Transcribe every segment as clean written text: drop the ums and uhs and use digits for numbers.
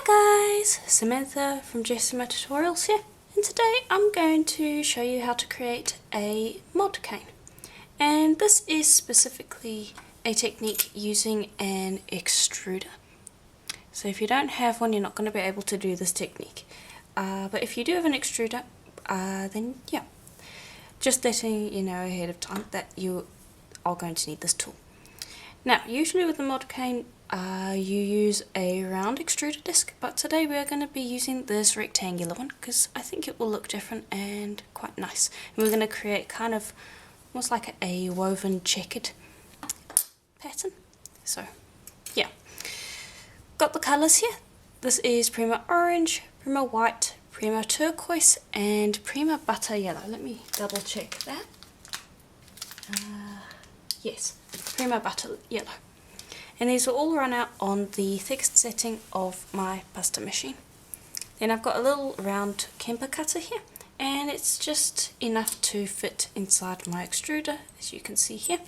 Hi guys, Samantha from Tutorials here, and today I'm going to show you how to create a mod cane. And this is specifically a technique using an extruder. So if you don't have one, you're not going to be able to do this technique. But if you do have an extruder, then yeah, just letting you know ahead of time that you are going to need this tool. Now, usually with the mod cane, you use a round extruder disc, but today we are going to be using this rectangular one because I think it will look different and quite nice. And we're going to create kind of almost like a woven checkered pattern. So, yeah. Got the colours here. This is Primer Orange, Primer White, Primer Turquoise, and Primer Butter Yellow. Let me double check that. Yes, Primer Butter Yellow. And these will all run out on the thickest setting of my pasta machine. Then I've got a little round Kemper cutter here, and it's just enough to fit inside my extruder, as you can see here.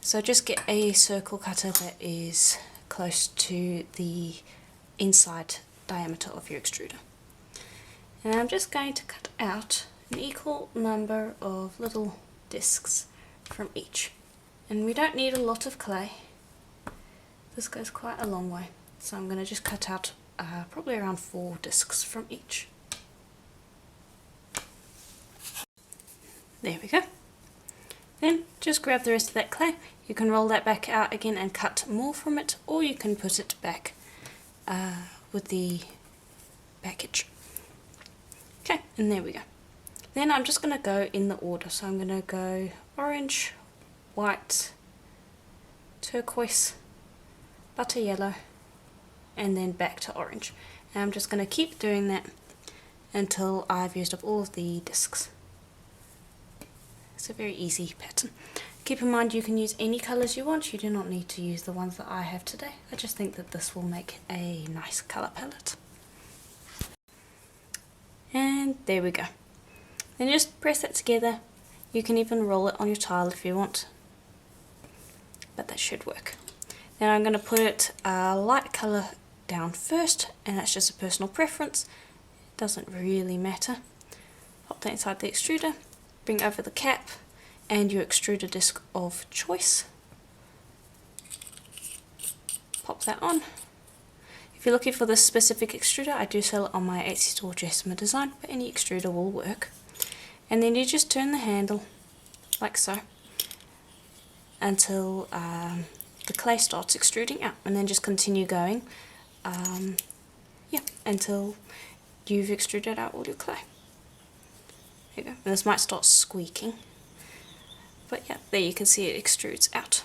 So just get a circle cutter that is close to the inside diameter of your extruder. And I'm just going to cut out an equal number of little discs from each. And we don't need a lot of clay. This goes quite a long way, so I'm going to just cut out probably around 4 discs from each. There we go. Then just grab the rest of that clay. You can roll that back out again and cut more from it, or you can put it back with the package. Okay, and there we go. Then I'm just going to go in the order, so I'm going to go orange, white, turquoise, butter yellow, and then back to orange. And I'm just going to keep doing that until I've used up all of the discs. It's a very easy pattern. Keep in mind you can use any colours you want. You do not need to use the ones that I have today. I just think that this will make a nice colour palette. And there we go. Then just press that together. You can even roll it on your tile if you want, but that should work. Then I'm going to put it light colour down first, and that's just a personal preference. It doesn't really matter. Pop that inside the extruder, bring over the cap and your extruder disc of choice. Pop that on. If you're looking for this specific extruder, I do sell it on my Etsy store, Jessima Design, but any extruder will work. And then you just turn the handle like so until the clay starts extruding out, and then just continue going until you've extruded out all your clay. There you go. And this might start squeaking, but yeah, there you can see it extrudes out.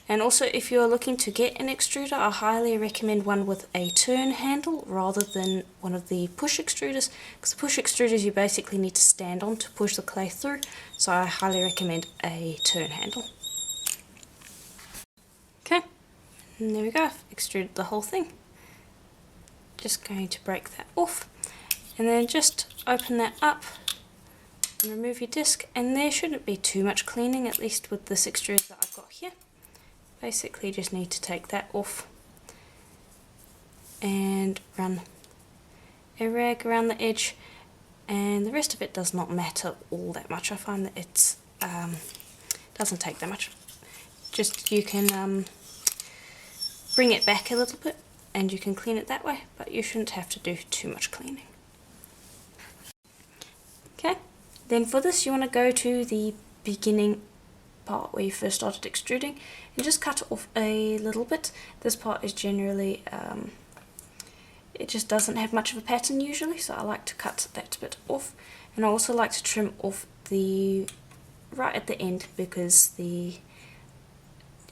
And also, if you're looking to get an extruder, I highly recommend one with a turn handle rather than one of the push extruders, because the push extruders you basically need to stand on to push the clay through, so I highly recommend a turn handle. Okay, and there we go, I've extruded the whole thing. Just going to break that off, and then just open that up and remove your disc, and there shouldn't be too much cleaning, at least with this extruder that I've got here. Basically just need to take that off and run a rag around the edge, and the rest of it does not matter all that much. I find that it's doesn't take that much. Just you can bring it back a little bit and you can clean it that way, but you shouldn't have to do too much cleaning. Okay, then for this you want to go to the beginning part where you first started extruding and just cut off a little bit. This part is generally it just doesn't have much of a pattern usually, so I like to cut that bit off. And I also like to trim off the right at the end, because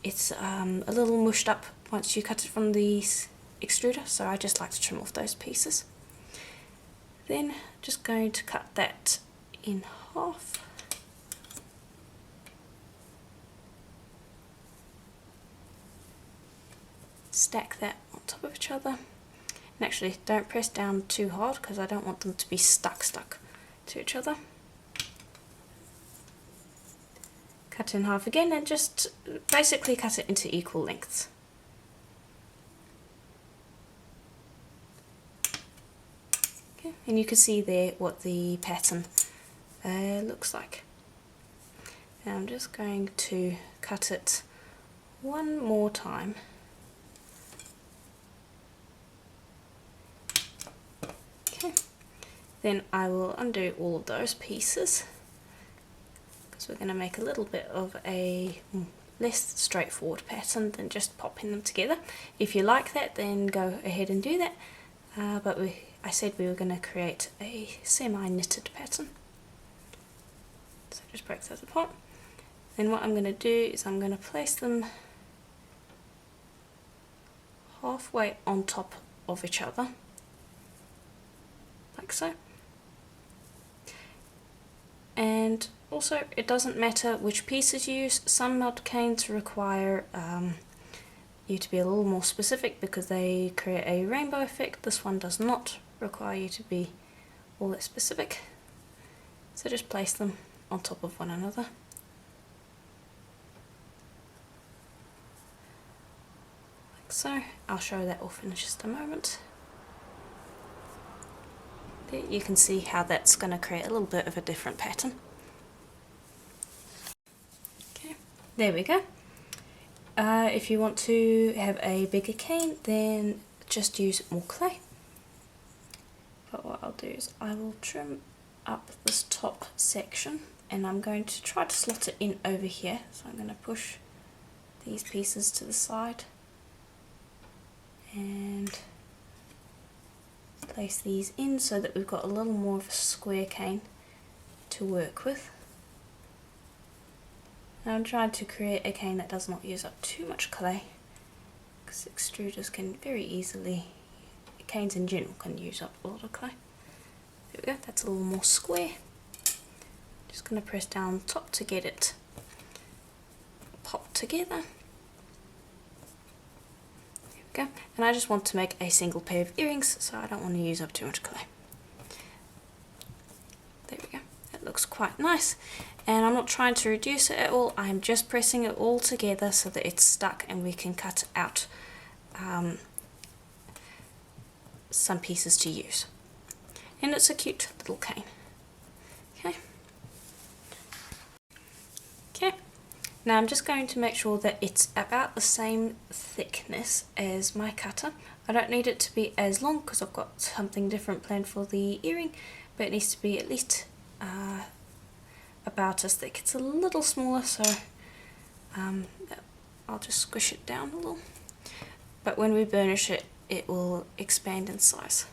it's a little mushed up once you cut it from the extruder, so I just like to trim off those pieces. Then just going to cut that in half. Stack that on top of each other, and actually don't press down too hard because I don't want them to be stuck to each other. Cut in half again and just basically cut it into equal lengths. Okay, and you can see there what the pattern looks like. And I'm just going to cut it one more time. Okay, then I will undo all of those pieces because we're going to make a little bit of a less straightforward pattern than just popping them together. If you like that, then go ahead and do that, but I said we were going to create a semi-knitted pattern. So just break those apart. Then what I'm going to do is I'm going to place them halfway on top of each other, like so. And also, it doesn't matter which pieces you use. Some mod canes require you to be a little more specific because they create a rainbow effect. This one does not require you to be all that specific. So just place them on top of one another. Like so. I'll show that off in just a moment. There you can see how that's going to create a little bit of a different pattern. Okay, there we go. If you want to have a bigger cane, then just use more clay. But what I'll do is I will trim up this top section, and I'm going to try to slot it in over here. So I'm going to push these pieces to the side and place these in so that we've got a little more of a square cane to work with. Now I'm trying to create a cane that does not use up too much clay, because extruders can very easily, canes in general can use up a lot of clay. There we go, that's a little more square. Just going to press down the top to get it popped together. There we go, and I just want to make a single pair of earrings, so I don't want to use up too much clay. There we go, that looks quite nice. And I'm not trying to reduce it at all, I'm just pressing it all together so that it's stuck and we can cut out some pieces to use. And it's a cute little cane. Okay. Okay. Now I'm just going to make sure that it's about the same thickness as my cutter. I don't need it to be as long because I've got something different planned for the earring, but it needs to be at least about as thick. It's a little smaller, so I'll just squish it down a little. But when we burnish it, it will expand in size.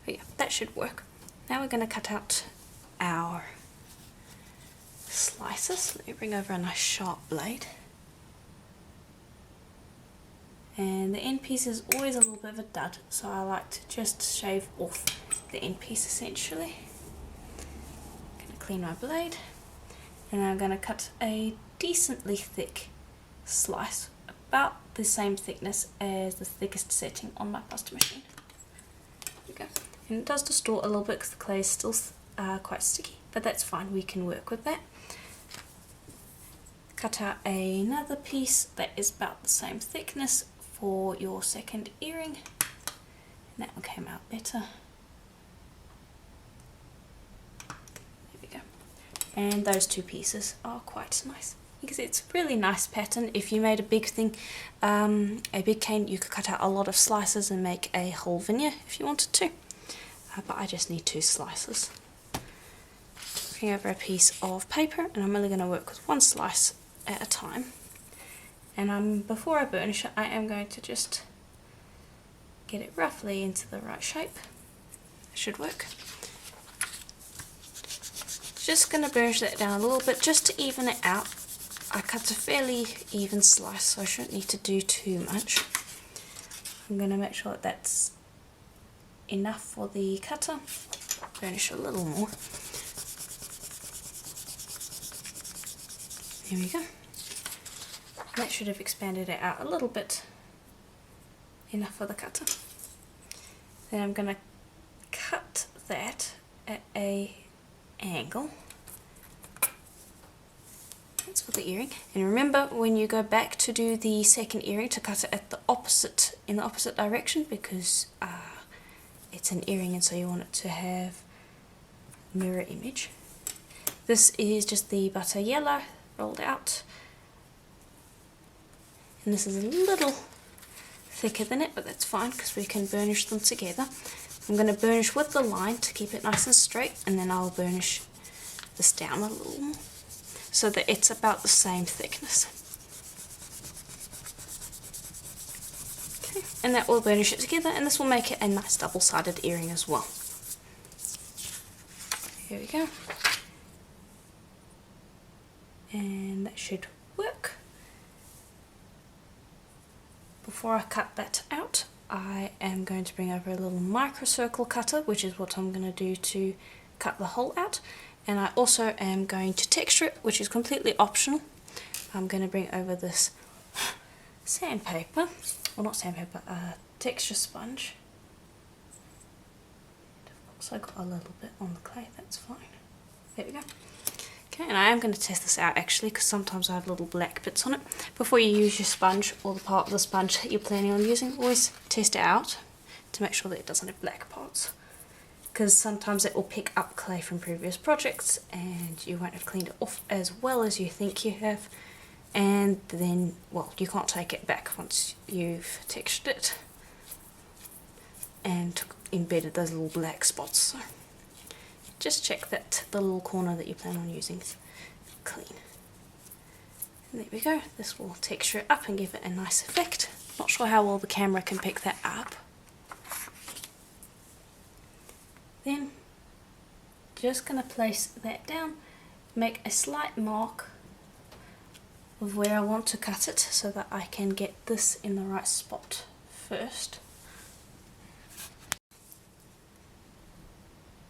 But yeah, that should work. Now we're going to cut out our slices. Let me bring over a nice sharp blade. And the end piece is always a little bit of a dud, so I like to just shave off the end piece essentially. Clean my blade, and I'm going to cut a decently thick slice, about the same thickness as the thickest setting on my pasta machine. There we go. And it does distort a little bit because the clay is still quite sticky, but that's fine, we can work with that. Cut out another piece that is about the same thickness for your second earring, and that one came out better. And those two pieces are quite nice. You can see it's a really nice pattern. If you made a big thing, a big cane, you could cut out a lot of slices and make a whole veneer if you wanted to. But I just need 2 slices. Bring over a piece of paper, and I'm only going to work with 1 slice at a time. And before I burnish it, I am going to just get it roughly into the right shape. It should work. Just going to burnish that down a little bit just to even it out. I cut a fairly even slice, so I shouldn't need to do too much. I'm going to make sure that that's enough for the cutter. Burnish a little more. There we go. That should have expanded it out a little bit. Enough for the cutter. Then I'm going to cut that at a angle. That's for the earring. And remember, when you go back to do the second earring, to cut it at the opposite, in the opposite direction, because it's an earring and so you want it to have mirror image. This is just the butter yellow rolled out, and this is a little thicker than it, but that's fine because we can burnish them together. I'm going to burnish with the line to keep it nice and straight, and then I'll burnish this down a little more so that it's about the same thickness. Okay, and that will burnish it together, and this will make it a nice double-sided earring as well. Here we go. And that should work. Before I cut that out, I am going to bring over a little micro circle cutter, which is what I'm going to do to cut the hole out. And I also am going to texture it, which is completely optional. I'm going to bring over this sandpaper, well not sandpaper, texture sponge. I've also got a little bit on the clay, that's fine. There we go. Okay, and I am going to test this out actually, because sometimes I have little black bits on it. Before you use your sponge or the part of the sponge that you're planning on using, always test it out to make sure that it doesn't have black parts, because sometimes it will pick up clay from previous projects and you won't have cleaned it off as well as you think you have, and then, well, you can't take it back once you've textured it and embedded those little black spots. So just check that the little corner that you plan on using is clean. And there we go. This will texture it up and give it a nice effect. Not sure how well the camera can pick that up. Then just going to place that down, make a slight mark of where I want to cut it so that I can get this in the right spot first.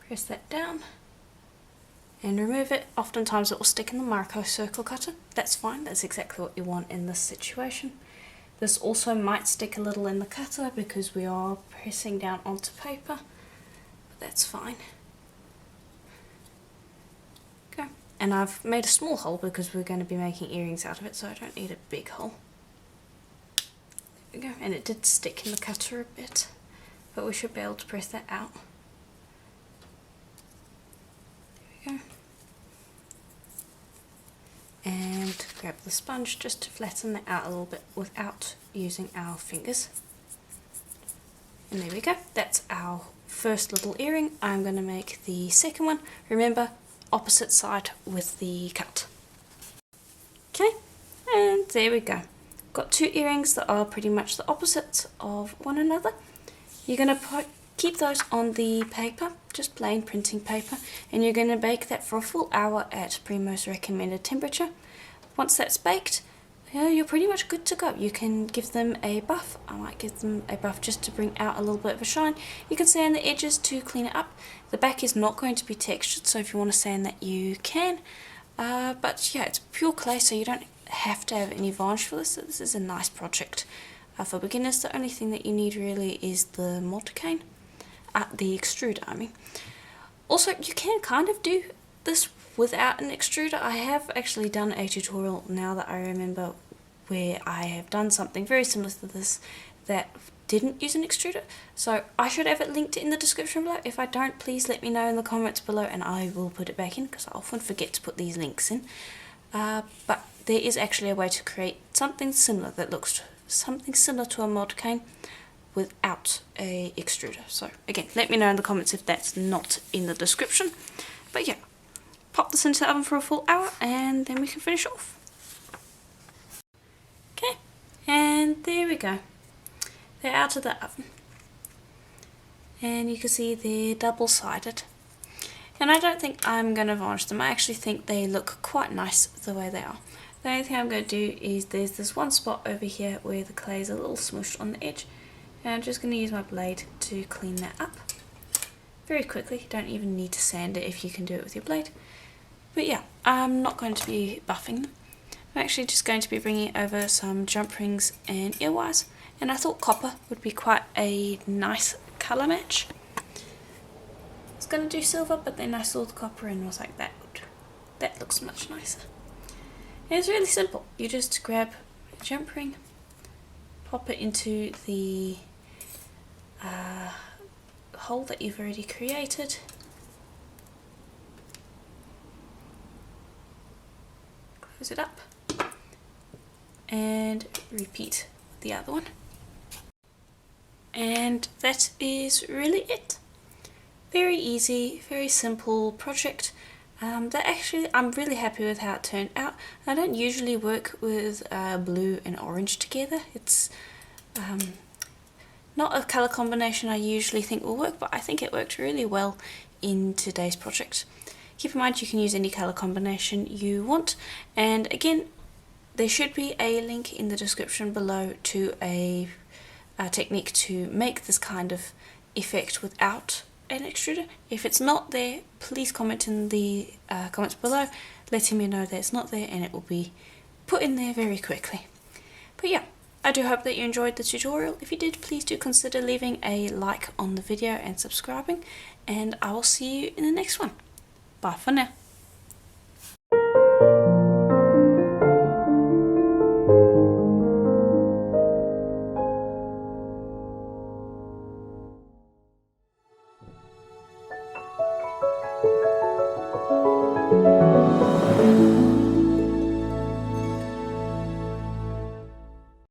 Press that down and remove it. Oftentimes it will stick in the micro circle cutter. That's fine, that's exactly what you want in this situation. This also might stick a little in the cutter because we are pressing down onto paper, but that's fine. Okay, and I've made a small hole because we're going to be making earrings out of it, so I don't need a big hole. There we go, and it did stick in the cutter a bit, but we should be able to press that out. Go. And grab the sponge just to flatten that out a little bit without using our fingers. And there we go, that's our first little earring. I'm going to make the second one. Remember, opposite side with the cut. Okay, and there we go. Got two earrings that are pretty much the opposites of one another. You're going to keep those on the paper, just plain printing paper, and you're going to bake that for a full hour at Primo's recommended temperature. Once that's baked, you're pretty much good to go. You can give them a buff. I might give them a buff just to bring out a little bit of a shine. You can sand the edges to clean it up. The back is not going to be textured, so if you want to sand that you can. But yeah, it's pure clay, so you don't have to have any varnish for this. So this is a nice project for beginners. The only thing that you need really is the mod cane. The extruder, I mean. Also, you can kind of do this without an extruder. I have actually done a tutorial, now that I remember, where I have done something very similar to this that didn't use an extruder. So I should have it linked in the description below. If I don't, please let me know in the comments below and I will put it back in, because I often forget to put these links in. But there is actually a way to create something similar that looks something similar to a mod cane without a extruder. So again, let me know in the comments if that's not in the description. But yeah, pop this into the oven for a full hour and then we can finish off. Okay, and there we go. They're out of the oven. And you can see they're double-sided. And I don't think I'm going to varnish them. I actually think they look quite nice the way they are. The only thing I'm going to do is there's this one spot over here where the clay is a little smushed on the edge. And I'm just going to use my blade to clean that up very quickly. You don't even need to sand it if you can do it with your blade. But yeah, I'm not going to be buffing them. I'm actually just going to be bringing over some jump rings and ear wires. And I thought copper would be quite a nice colour match. I was going to do silver, but then I saw the copper and was like, that looks much nicer. And it's really simple. You just grab a jump ring, pop it into the hole that you've already created. Close it up and repeat the other one. And that is really it. Very easy, very simple project. That actually, I'm really happy with how it turned out. I don't usually work with blue and orange together. It's not a colour combination I usually think will work, but I think it worked really well in today's project. Keep in mind you can use any colour combination you want, and again, there should be a link in the description below to a technique to make this kind of effect without an extruder. If it's not there, please comment in the comments below letting me know that it's not there, and it will be put in there very quickly. But yeah, I do hope that you enjoyed the tutorial. If you did, please do consider leaving a like on the video and subscribing, and I will see you in the next one. Bye for now.